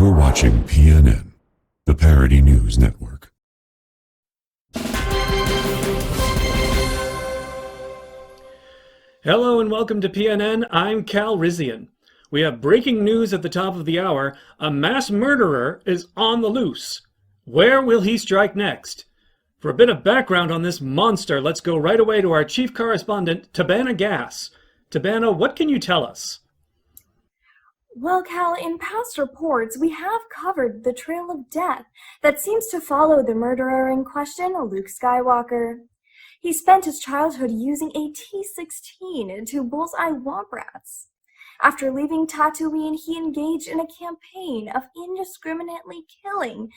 You're watching PNN, the Parody News Network. Hello and welcome to PNN. I'm Cal Rizian. We have breaking news at the top of the hour. A mass murderer is on the loose. Where will he strike next? For a bit of background on this monster, let's go right away to our chief correspondent, Tabana Gass. Tabana, what can you tell us? Well, Cal, in past reports, we have covered the trail of death that seems to follow the murderer in question, Luke Skywalker. He spent his childhood using a T-16 to bullseye Wampa rats. After leaving Tatooine, he engaged in a campaign of indiscriminately killing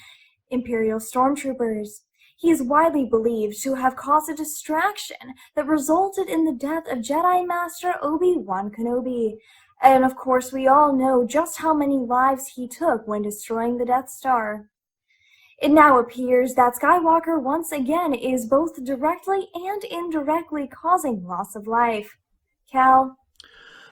Imperial stormtroopers. He is widely believed to have caused a distraction that resulted in the death of Jedi Master Obi-Wan Kenobi. And of course, we all know just how many lives he took when destroying the Death Star. It now appears that Skywalker once again is both directly and indirectly causing loss of life. Cal?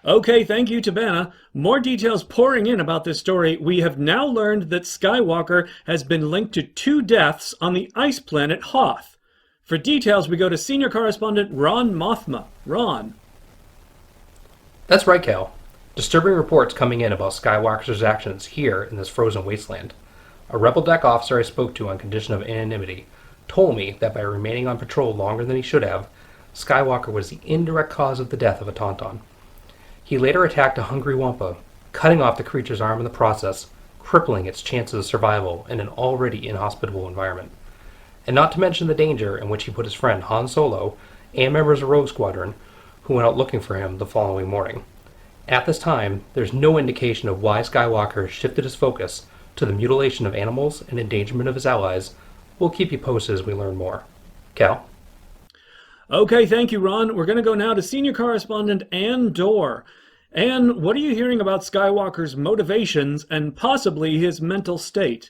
Okay, thank you, Tabana. More details pouring in about this story. We have now learned that Skywalker has been linked to 2 deaths on the ice planet Hoth. For details, we go to senior correspondent Ron Mothma. Ron. That's right, Cal. Disturbing reports coming in about Skywalker's actions here in this frozen wasteland. A Rebel deck officer I spoke to on condition of anonymity told me that by remaining on patrol longer than he should have, Skywalker was the indirect cause of the death of a Tauntaun. He later attacked a hungry Wampa, cutting off the creature's arm in the process, crippling its chances of survival in an already inhospitable environment. And not to mention the danger in which he put his friend Han Solo and members of Rogue Squadron who went out looking for him the following morning. At this time, there's no indication of why Skywalker shifted his focus to the mutilation of animals and endangerment of his allies. We'll keep you posted as we learn more. Cal? Okay, thank you, Ron. We're going to go now to senior correspondent Ann Dorr. Ann, what are you hearing about Skywalker's motivations and possibly his mental state?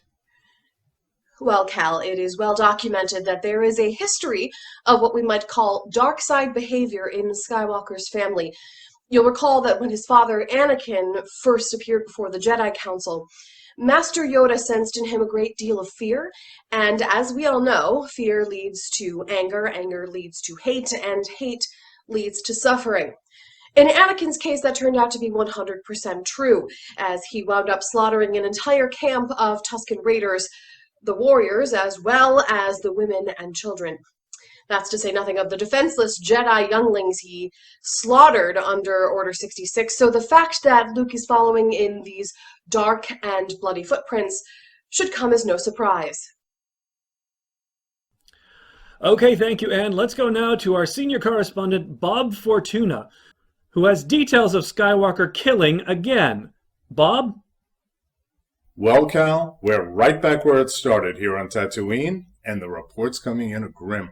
Well, Cal, it is well documented that there is a history of what we might call dark side behavior in Skywalker's family. You'll recall that when his father, Anakin, first appeared before the Jedi Council, Master Yoda sensed in him a great deal of fear, and as we all know, fear leads to anger, anger leads to hate, and hate leads to suffering. In Anakin's case, that turned out to be 100% true, as he wound up slaughtering an entire camp of Tusken Raiders, the warriors, as well as the women and children. That's to say nothing of the defenseless Jedi younglings he slaughtered under Order 66, so the fact that Luke is following in these dark and bloody footprints should come as no surprise. Okay, thank you, Ann. Let's go now to our senior correspondent, Bob Fortuna, who has details of Skywalker killing again. Bob? Well, Cal, we're right back where it started here on Tatooine, and the reports coming in are grim.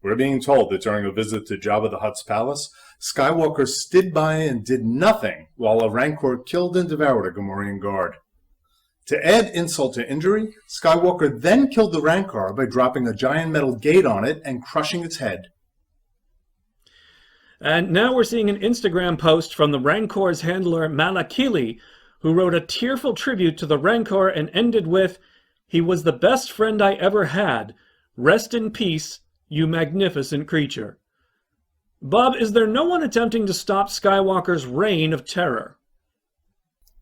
We're being told that during a visit to Jabba the Hutt's palace, Skywalker stood by and did nothing while a Rancor killed and devoured a Gamorrean guard. To add insult to injury, Skywalker then killed the Rancor by dropping a giant metal gate on it and crushing its head. And now we're seeing an Instagram post from the Rancor's handler Malakili, who wrote a tearful tribute to the Rancor and ended with, "He was the best friend I ever had. Rest in peace, you magnificent creature." Bob, is there no one attempting to stop Skywalker's reign of terror?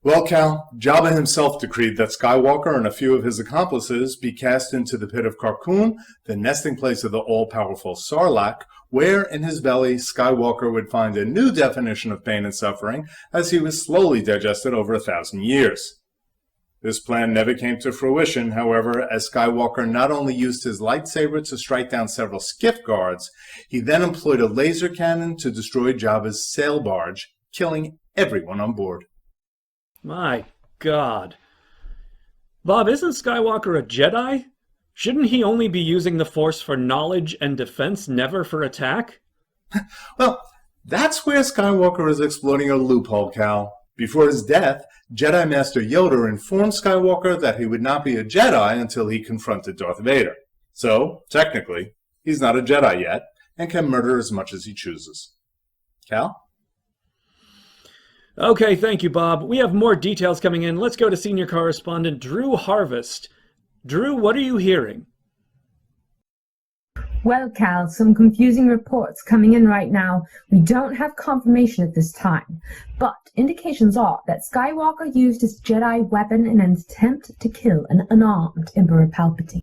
Well, Cal, Jabba himself decreed that Skywalker and a few of his accomplices be cast into the pit of Carkoon, the nesting place of the all-powerful SARLAAC, where in his belly Skywalker would find a new definition of pain and suffering as he was slowly digested over 1,000 years. This plan never came to fruition, however, as Skywalker not only used his lightsaber to strike down several skiff guards, he then employed a laser cannon to destroy Jabba's sail barge, killing everyone on board. My God. Bob, isn't Skywalker a Jedi? Shouldn't he only be using the Force for knowledge and defense, never for attack? Well, that's where Skywalker is exploiting a loophole, Cal. Before his death, Jedi Master Yoda informed Skywalker that he would not be a Jedi until he confronted Darth Vader. So, technically, he's not a Jedi yet, and can murder as much as he chooses. Cal? Okay, thank you, Bob. We have more details coming in. Let's go to senior correspondent Drew Harvest. Drew, what are you hearing? Well, Cal, some confusing reports coming in right now. We don't have confirmation at this time, but indications are that Skywalker used his Jedi weapon in an attempt to kill an unarmed Emperor Palpatine.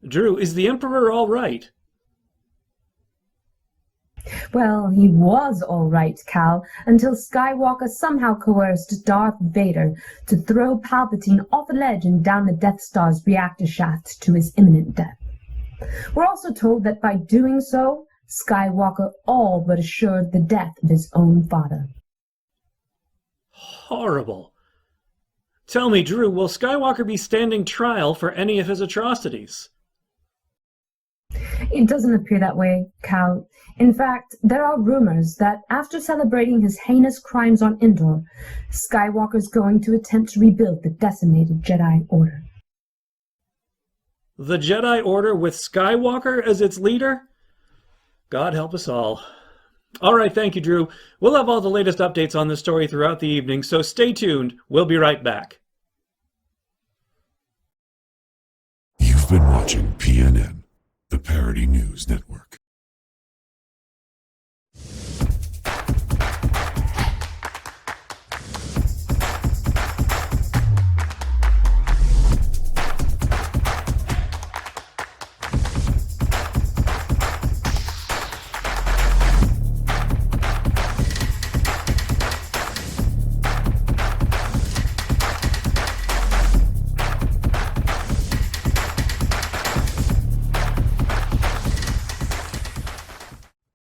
Drew, is the Emperor all right? Well, he was all right, Cal, until Skywalker somehow coerced Darth Vader to throw Palpatine off a ledge and down the Death Star's reactor shaft to his imminent death. We're also told that by doing so, Skywalker all but assured the death of his own father. Horrible. Tell me, Drew, will Skywalker be standing trial for any of his atrocities? It doesn't appear that way, Cal. In fact, there are rumors that after celebrating his heinous crimes on Endor, Skywalker's going to attempt to rebuild the decimated Jedi Order. The Jedi Order with Skywalker as its leader? God help us all. All right, thank you, Drew. We'll have all the latest updates on this story throughout the evening, so stay tuned. We'll be right back. You've been watching PNN, the Parody News Network.